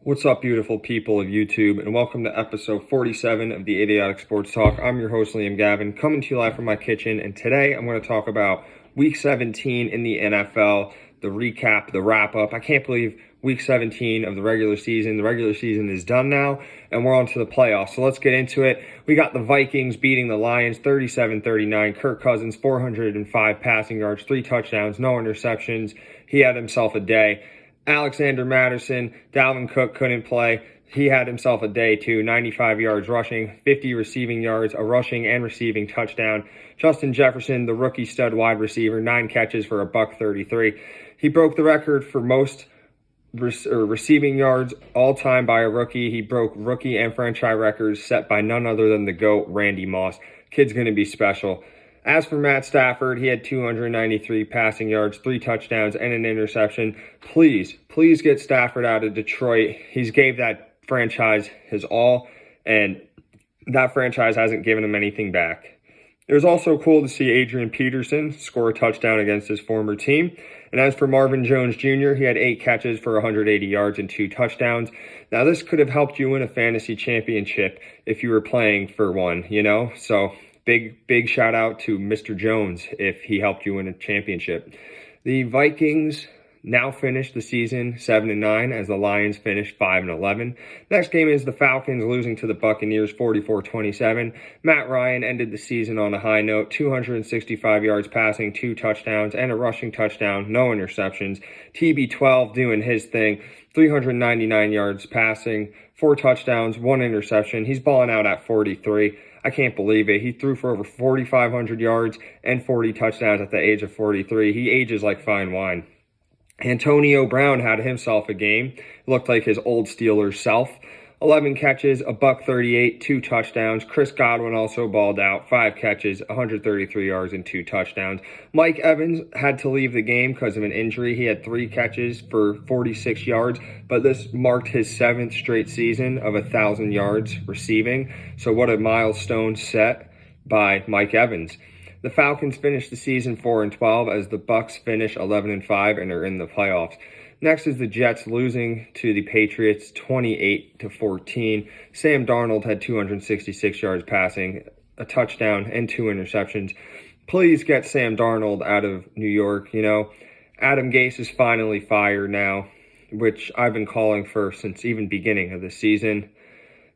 What's up, beautiful people of YouTube, and welcome to episode 47 of the Idiotic Sports Talk. I'm your host, Liam Gavin, coming to you live from my kitchen, and today I'm going to talk about Week 17 in the NFL, the recap, the wrap-up. I can't believe Week 17 of the regular season. The regular season is done now, and we're on to the playoffs, so let's get into it. We got the Vikings beating the Lions 37-39. Kirk Cousins, 405 passing yards, 3 touchdowns, no interceptions. He had himself a day. Alexander Madison, Dalvin Cook couldn't play. He had himself a day too. 95 yards rushing, 50 receiving yards, a rushing and receiving touchdown. Justin Jefferson, the rookie stud wide receiver, 9 catches for $133. He broke the record for most receiving yards all time by a rookie. He broke rookie and franchise records set by none other than the GOAT, Randy Moss. Kid's going to be special. As for Matt Stafford, he had 293 passing yards, 3 touchdowns, and an interception. Please get Stafford out of Detroit. He's gave that franchise his all, and that franchise hasn't given him anything back. It was also cool to see Adrian Peterson score a touchdown against his former team. And as for Marvin Jones Jr., he had 8 catches for 180 yards and 2 touchdowns. Now, this could have helped you win a fantasy championship if you were playing for one, So big shout out to Mr. Jones if he helped you win a championship. The Vikings now finish the season 7-9 as the Lions finish 5-11. Next game is the Falcons losing to the Buccaneers 44-27. Matt Ryan ended the season on a high note, 265 yards passing, 2 touchdowns, and a rushing touchdown, no interceptions. TB12 doing his thing, 399 yards passing, 4 touchdowns, 1 interception. He's balling out at 43. I can't believe it. He threw for over 4,500 yards and 40 touchdowns at the age of 43. He ages like fine wine. Antonio Brown had himself a game. Looked like his old Steelers self. 11 catches, $138, 2 touchdowns. Chris Godwin also balled out, 5 catches, 133 yards, and 2 touchdowns. Mike Evans had to leave the game because of an injury. He had 3 catches for 46 yards, but this marked his 7th straight season of 1,000 yards receiving. So what a milestone set by Mike Evans. The Falcons finished the season 4-12 as the Bucs finish 11-5 and are in the playoffs. Next is the Jets losing to the Patriots 28-14. Sam Darnold had 266 yards passing, a touchdown, and 2 interceptions. Please get Sam Darnold out of New York. Adam Gase is finally fired now, which I've been calling for since even beginning of the season.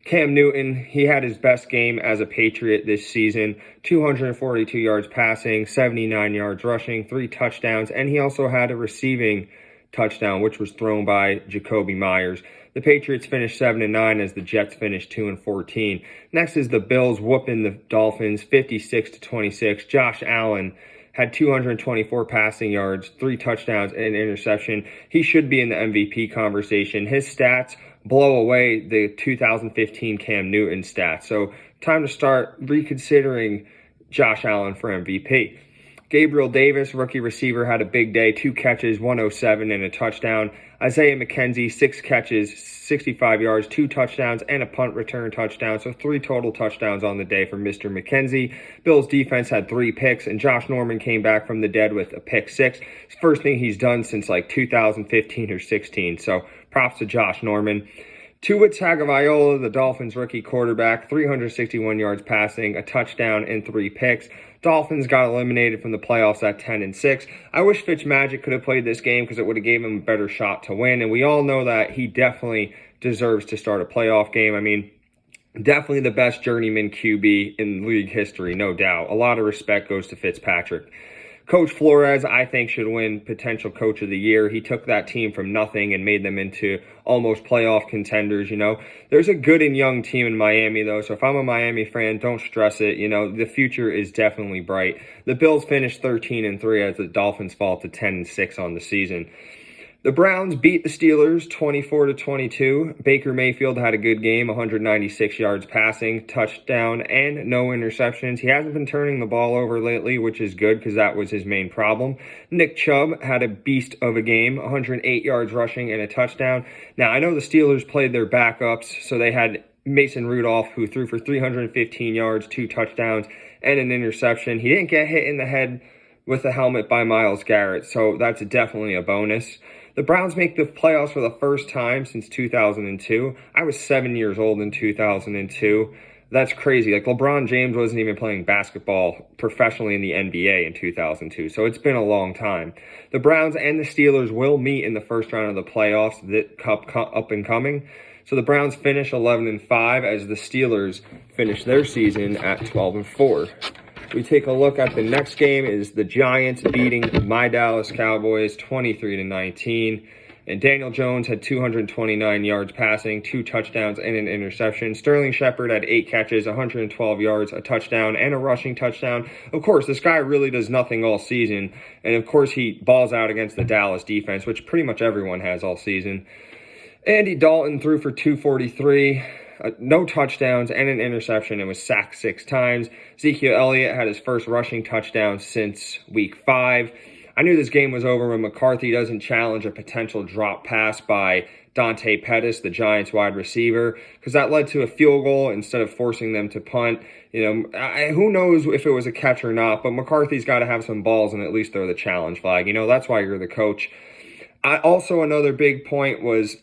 Cam Newton, he had his best game as a Patriot this season, 242 yards passing, 79 yards rushing, 3 touchdowns, and he also had a receiving touchdown, which was thrown by Jacoby Myers. The Patriots finished 7-9 as the Jets finished 2-14. Next is the Bills whooping the Dolphins 56-26. Josh Allen had 224 passing yards, 3 touchdowns, and an interception. He should be in the MVP conversation. His stats blow away the 2015 Cam Newton stats. So time to start reconsidering Josh Allen for MVP. Gabriel Davis, rookie receiver, had a big day, 2 catches, 107, and a touchdown. Isaiah McKenzie, 6 catches, 65 yards, 2 touchdowns, and a punt return touchdown. So 3 total touchdowns on the day for Mr. McKenzie. Bills defense had 3 picks, and Josh Norman came back from the dead with a pick 6. It's the first thing he's done since like 2015 or 16. So props to Josh Norman. Tua Tagovailoa, the Dolphins rookie quarterback, 361 yards passing, a touchdown, and 3 picks. Dolphins got eliminated from the playoffs at 10-6. I wish Fitzmagic could have played this game because it would have given him a better shot to win. And we all know that he definitely deserves to start a playoff game. I mean, definitely the best journeyman QB in league history, no doubt. A lot of respect goes to Fitzpatrick. Coach Flores, I think, should win potential coach of the year. He took that team from nothing and made them into almost playoff contenders, There's a good and young team in Miami, though, so if I'm a Miami fan, don't stress it. The future is definitely bright. The Bills finished 13-3 as the Dolphins fall to 10-6 on the season. The Browns beat the Steelers 24-22. Baker Mayfield had a good game, 196 yards passing, touchdown, and no interceptions. He hasn't been turning the ball over lately, which is good because that was his main problem. Nick Chubb had a beast of a game, 108 yards rushing and a touchdown. Now, I know the Steelers played their backups, so they had Mason Rudolph, who threw for 315 yards, 2 touchdowns, and an interception. He didn't get hit in the head with a helmet by Myles Garrett, so that's definitely a bonus. The Browns make the playoffs for the first time since 2002. I was 7 years old in 2002. That's crazy. Like, LeBron James wasn't even playing basketball professionally in the NBA in 2002, so it's been a long time. The Browns and the Steelers will meet in the first round of the playoffs, the cup up and coming. So the Browns finish 11-5 as the Steelers finish their season at 12-4. We take a look at the next game is the Giants beating my Dallas Cowboys 23-19. And Daniel Jones had 229 yards passing, 2 touchdowns, and an interception. Sterling Shepard had 8 catches, 112 yards, a touchdown, and a rushing touchdown. Of course, this guy really does nothing all season. And, of course, he balls out against the Dallas defense, which pretty much everyone has all season. Andy Dalton threw for 243, no touchdowns, and an interception, and was sacked 6 times. Ezekiel Elliott had his first rushing touchdown since Week 5. I knew this game was over when McCarthy doesn't challenge a potential drop pass by Dante Pettis, the Giants wide receiver, because that led to a field goal instead of forcing them to punt. Who knows if it was a catch or not, but McCarthy's got to have some balls and at least throw the challenge flag. That's why you're the coach. Also, another big point was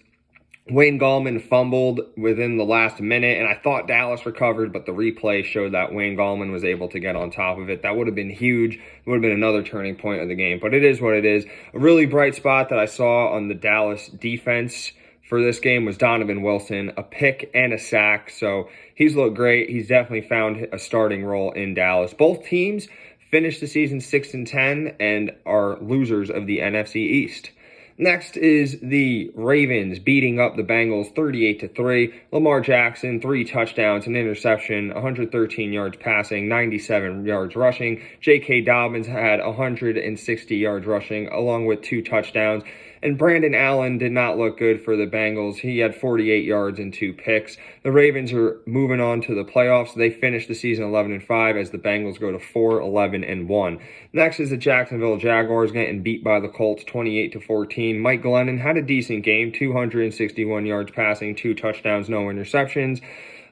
Wayne Gallman fumbled within the last minute, and I thought Dallas recovered, but the replay showed that Wayne Gallman was able to get on top of it. That would have been huge. It would have been another turning point of the game, but it is what it is. A really bright spot that I saw on the Dallas defense for this game was Donovan Wilson, a pick and a sack, so he's looked great. He's definitely found a starting role in Dallas. Both teams finished the season 6-10 and are losers of the NFC East. Next is the Ravens beating up the Bengals 38-3. Lamar Jackson, 3 touchdowns, an interception, 113 yards passing, 97 yards rushing. J.K. Dobbins had 160 yards rushing, along with 2 touchdowns. And Brandon Allen did not look good for the Bengals. He had 48 yards and 2 picks. The Ravens are moving on to the playoffs. They finished the season 11-5 as the Bengals go to 4-11-1. Next is the Jacksonville Jaguars getting beat by the Colts 28-14. Mike Glennon had a decent game, 261 yards passing, 2 touchdowns, no interceptions.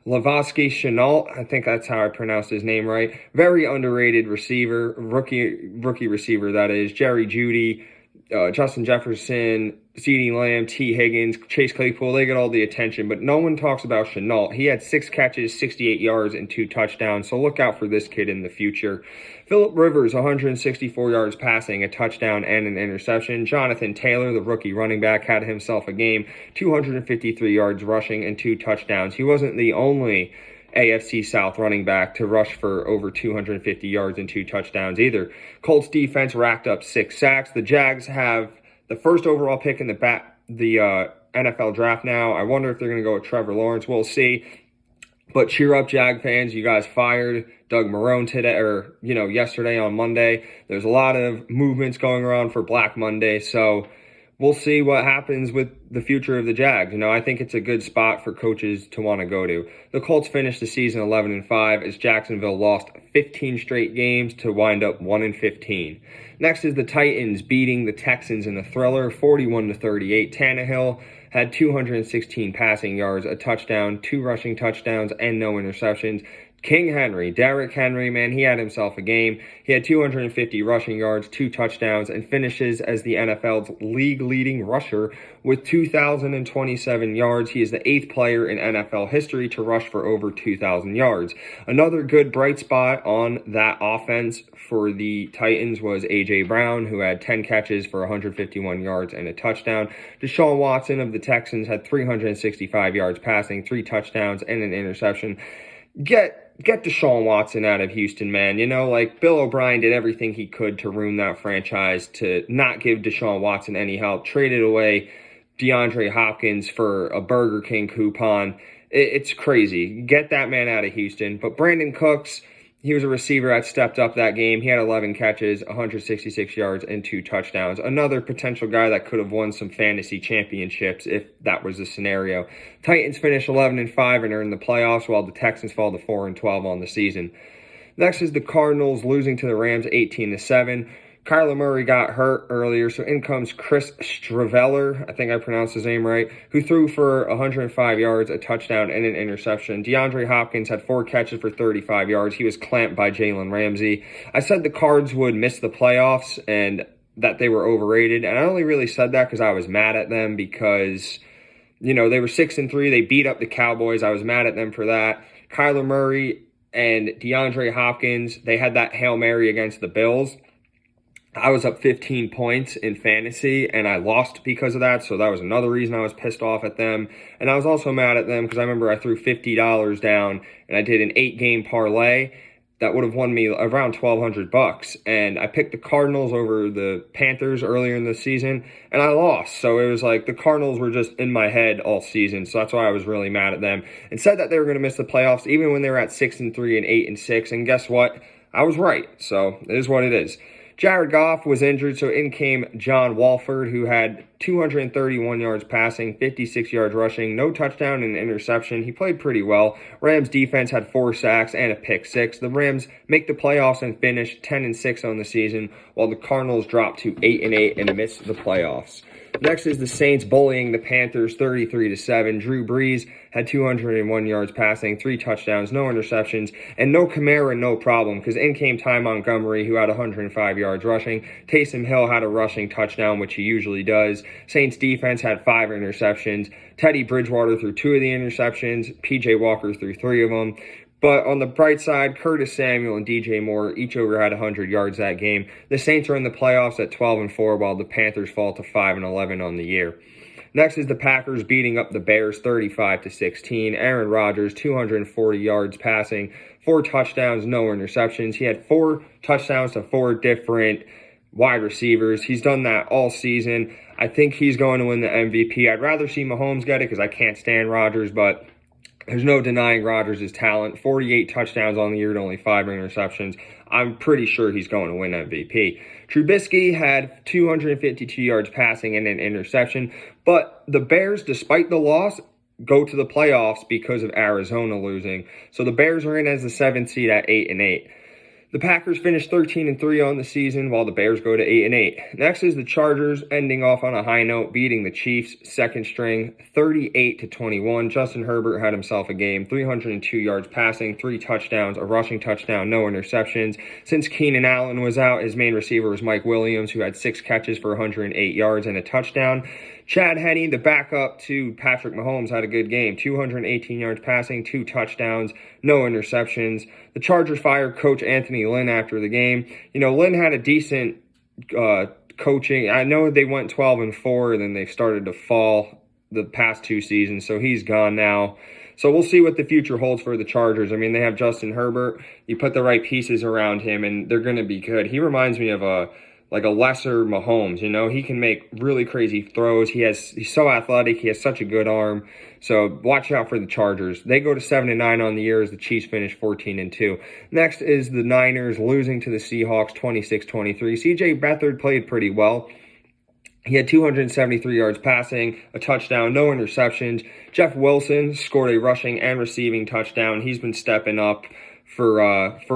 Laviska Shenault, I think that's how I pronounced his name right. Very underrated receiver, rookie receiver that is. Jerry Jeudy, Justin Jefferson, CeeDee Lamb, T. Higgins, Chase Claypool, they get all the attention, but no one talks about Shenault. He had 6 catches, 68 yards, and 2 touchdowns, so look out for this kid in the future. Phillip Rivers, 164 yards passing, a touchdown, and an interception. Jonathan Taylor, the rookie running back, had himself a game, 253 yards rushing, and 2 touchdowns. He wasn't the only AFC South running back to rush for over 250 yards and 2 touchdowns either. Colts defense racked up 6 sacks. The Jags have the first overall pick in the NFL draft now. I wonder if they're going to go with Trevor Lawrence. We'll see. But cheer up, Jag fans. You guys fired Doug Marrone yesterday on Monday. There's a lot of movements going around for Black Monday, so we'll see what happens with the future of the Jags. I think it's a good spot for coaches to want to go to. The Colts finished the season 11-5 as Jacksonville lost 15 straight games to wind up 1-15. Next is the Titans beating the Texans in the thriller 41-38. Tannehill had 216 passing yards, a touchdown, 2 rushing touchdowns, and no interceptions. King Henry, Derrick Henry, man, he had himself a game. He had 250 rushing yards, 2 touchdowns, and finishes as the NFL's league-leading rusher with 2,027 yards. He is the 8th player in NFL history to rush for over 2,000 yards. Another good bright spot on that offense for the Titans was A.J. Brown, who had 10 catches for 151 yards and a touchdown. Deshaun Watson of the Texans had 365 yards passing, 3 touchdowns, and an interception. Get Deshaun Watson out of Houston, man. Bill O'Brien did everything he could to ruin that franchise, to not give Deshaun Watson any help. Traded away DeAndre Hopkins for a Burger King coupon. It's crazy. Get that man out of Houston. But Brandon Cooks, he was a receiver that stepped up that game. He had 11 catches, 166 yards, and 2 touchdowns. Another potential guy that could have won some fantasy championships if that was the scenario. Titans finished 11-5 and are in the playoffs, while the Texans fall to 4-12 on the season. Next is the Cardinals losing to the Rams 18-7. Kyler Murray got hurt earlier, so in comes Chris Straveller, I think I pronounced his name right, who threw for 105 yards, a touchdown, and an interception. DeAndre Hopkins had 4 catches for 35 yards. He was clamped by Jalen Ramsey. I said the Cards would miss the playoffs, and that they were overrated. And I only really said that because I was mad at them because, they were 6-3. They beat up the Cowboys. I was mad at them for that. Kyler Murray and DeAndre Hopkins, they had that Hail Mary against the Bills. I was up 15 points in fantasy, and I lost because of that, so that was another reason I was pissed off at them. And I was also mad at them because I remember I threw $50 down, and I did an 8-game parlay that would have won me around $1,200. And I picked the Cardinals over the Panthers earlier in the season, and I lost. So it was like the Cardinals were just in my head all season, so that's why I was really mad at them. And said that they were going to miss the playoffs, even when they were at 6-3 and 8-6. And guess what? I was right, so it is what it is. Jared Goff was injured, so in came John Wolford, who had 231 yards passing, 56 yards rushing, no touchdown and interception. He played pretty well. Rams defense had 4 sacks and a pick 6. The Rams make the playoffs and finish 10-6 on the season, while the Cardinals drop to 8-8 and miss the playoffs. Next is the Saints bullying the Panthers 33-7. Drew Brees had 201 yards passing, 3 touchdowns, no interceptions, and no Kamara, no problem, because in came Ty Montgomery, who had 105 yards rushing. Taysom Hill had a rushing touchdown, which he usually does. Saints defense had 5 interceptions. Teddy Bridgewater threw 2 of the interceptions. PJ Walker threw 3 of them. But on the bright side, Curtis Samuel and DJ Moore each over had 100 yards that game. The Saints are in the playoffs at 12-4, while the Panthers fall to 5-11 on the year. Next is the Packers beating up the Bears 35-16. Aaron Rodgers, 240 yards passing, 4 touchdowns, no interceptions. He had 4 touchdowns to 4 different wide receivers. He's done that all season. I think he's going to win the MVP. I'd rather see Mahomes get it because I can't stand Rodgers, but there's no denying Rodgers' talent. 48 touchdowns on the year to only 5 interceptions. I'm pretty sure he's going to win MVP. Trubisky had 252 yards passing and an interception. But the Bears, despite the loss, go to the playoffs because of Arizona losing. So the Bears are in as the 7th seed at 8-8. The Packers finished 13-3 on the season, while the Bears go to 8-8. Next is the Chargers, ending off on a high note, beating the Chiefs, second string, 38-21. Justin Herbert had himself a game, 302 yards passing, 3 touchdowns, a rushing touchdown, no interceptions. Since Keenan Allen was out, his main receiver was Mike Williams, who had 6 catches for 108 yards and a touchdown. Chad Henne, the backup to Patrick Mahomes, had a good game. 218 yards passing, 2 touchdowns, no interceptions. The Chargers fired Coach Anthony Lynn after the game. Lynn had a decent coaching. I know they went 12-4, and then they started to fall the past 2 seasons, so he's gone now. So we'll see what the future holds for the Chargers. I mean, they have Justin Herbert. You put the right pieces around him, and they're going to be good. He reminds me of a lesser Mahomes, he can make really crazy throws. He's so athletic. He has such a good arm. So watch out for the Chargers. They go to 7-9 on the year as the Chiefs finish 14-2. Next is the Niners losing to the Seahawks 26-23. CJ Beathard played pretty well. He had 273 yards passing, a touchdown, no interceptions. Jeff Wilson scored a rushing and receiving touchdown. He's been stepping up for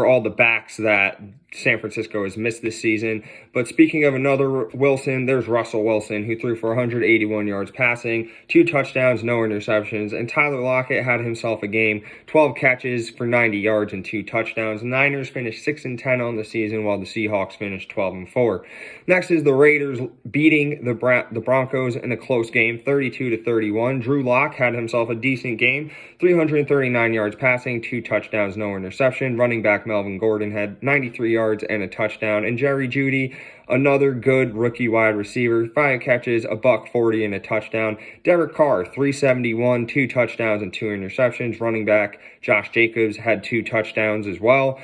all the backs that San Francisco has missed this season. But speaking of another Wilson, there's Russell Wilson, who threw for 181 yards passing, 2 touchdowns, no interceptions. And Tyler Lockett had himself a game, 12 catches for 90 yards and 2 touchdowns. The Niners finished 6-10 on the season, while the Seahawks finished 12-4. Next is the Raiders beating the Broncos in a close game, 32-31. Drew Lock had himself a decent game, 339 yards passing, 2 touchdowns, no interception. Running back Melvin Gordon had 93 yards and a touchdown. And Jerry Jeudy, another good rookie wide receiver, 5 catches, $140 and a touchdown. Derek Carr, 371, 2 touchdowns and 2 interceptions. Running back Josh Jacobs had 2 touchdowns as well.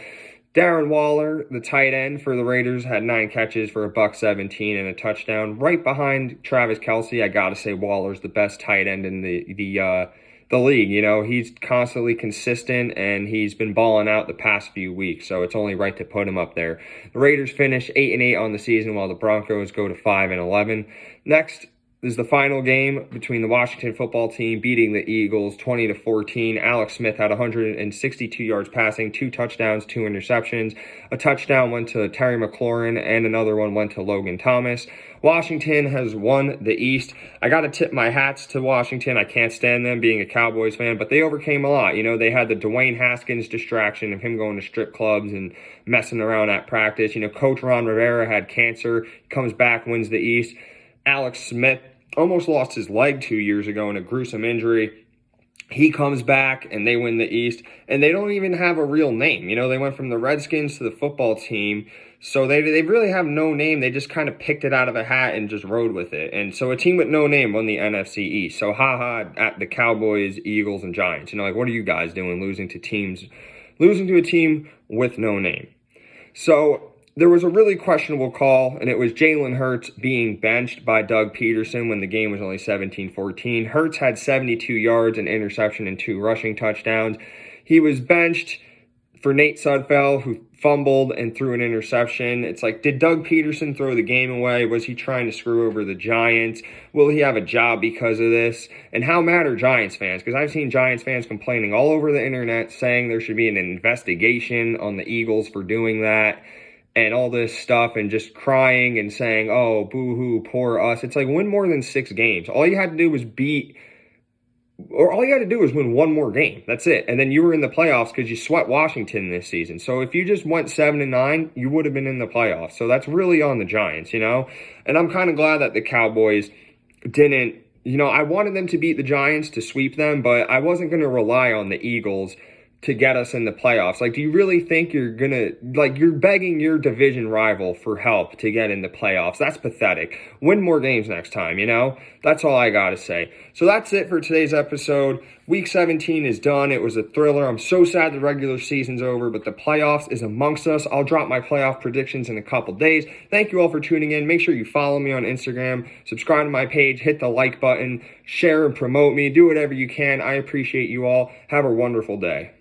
Darren Waller, the tight end for the Raiders, had 9 catches for $117 and a touchdown. Right behind Travis Kelce, I gotta say Waller's the best tight end in the league. He's constantly consistent, and he's been balling out the past few weeks, so it's only right to put him up there. The Raiders finish 8-8 on the season, while the Broncos go to 5-11. Next This is the final game between the Washington football team beating the Eagles 20-14. Alex Smith had 162 yards passing, 2 touchdowns, 2 interceptions. A touchdown went to Terry McLaurin, and another one went to Logan Thomas. Washington has won the East. I got to tip my hats to Washington. I can't stand them being a Cowboys fan, but they overcame a lot. You know, they had the Dwayne Haskins distraction of him going to strip clubs and messing around at practice. You know, Coach Ron Rivera had cancer, comes back, wins the East. Alex Smith almost lost his leg 2 years ago in a gruesome injury. He comes back and they win the East, and they don't even have a real name. You know, they went from the Redskins to the football team, so they really have no name. They just kind of picked it out of a hat and just rode with it. And so a team with no name won the NFC East. So haha at the Cowboys, Eagles, and Giants. You know, like, what are you guys doing losing to a team with no name? So there was a really questionable call, and it was Jalen Hurts being benched by Doug Peterson when the game was only 17-14. Hurts had 72 yards, an interception, and 2 rushing touchdowns. He was benched for Nate Sudfeld, who fumbled and threw an interception. It's like, did Doug Peterson throw the game away? Was he trying to screw over the Giants? Will he have a job because of this? And how mad are Giants fans? Because I've seen Giants fans complaining all over the internet, saying there should be an investigation on the Eagles for doing that and all this stuff, and just crying and saying, oh, boo-hoo, poor us. It's like, win more than 6 games. All you had to do was win one more game. That's it. And then you were in the playoffs because you swept Washington this season. So if you just went 7-9, you would have been in the playoffs. So that's really on the Giants, you know? And I'm kind of glad that the Cowboys didn't, you know, I wanted them to beat the Giants to sweep them, but I wasn't going to rely on the Eagles to get us in the playoffs. Like, do you really think you're begging your division rival for help to get in the playoffs? That's pathetic. Win more games next time, you know? That's all I gotta say. So that's it for today's episode. Week 17 is done. It was a thriller. I'm so sad the regular season's over, but the playoffs is amongst us. I'll drop my playoff predictions in a couple days. Thank you all for tuning in. Make sure you follow me on Instagram, subscribe to my page, hit the like button, share and promote me. Do whatever you can. I appreciate you all. Have a wonderful day.